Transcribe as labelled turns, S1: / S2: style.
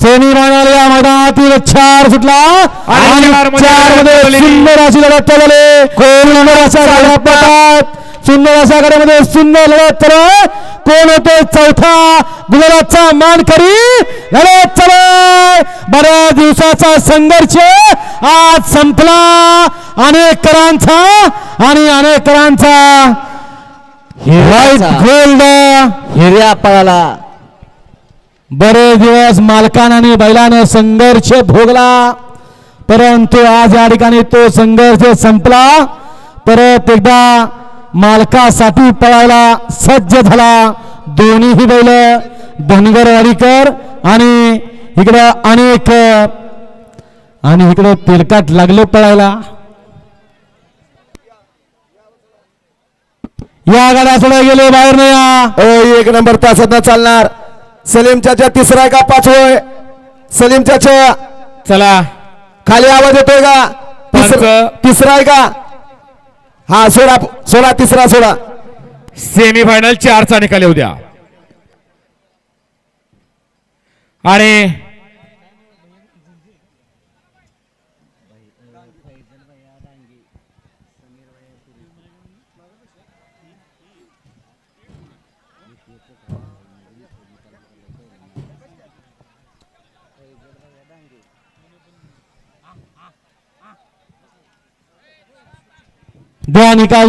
S1: Semi final या मैदानातील 4 सुटला आणि 4 मध्ये सुंदर अशी लढत चालली. सुंदर अशा गटात सुंदर अशा गटामध्ये सुंदर लढत चालू. कोण होते चौथा गुलाबाचा मानकरी लढत चालू. बऱ्याच दिवसाचा संघर्ष आज संपला. अनेकरांचा गोल्ड
S2: हिर्या पळाला.
S1: बरेच दिवस मालकानं आणि बैलानं संघर्ष भोगला, परंतु आज या ठिकाणी तो संघर्ष संपला. परत एकदा मालकासाठी पळायला सज्ज झाला दोन्हीही बैल, धनगरवाडीकर आणि इकडं तेलकाट लागले पळायला. या गाड्या सोडा गेले बाहेर नाही.
S3: 1 नंबर तासात चालणार. सलीम चाचा तिसरा आहे का पाचवा आहे? सलीम चाचा
S4: चला
S3: खाली आवाज येतोय का? तिसरा आहे का? हा सोडा तिसरा सोडा.
S4: सेमी फायनल 4चा निकाल येऊ द्या. आणि
S1: द्या निकाल.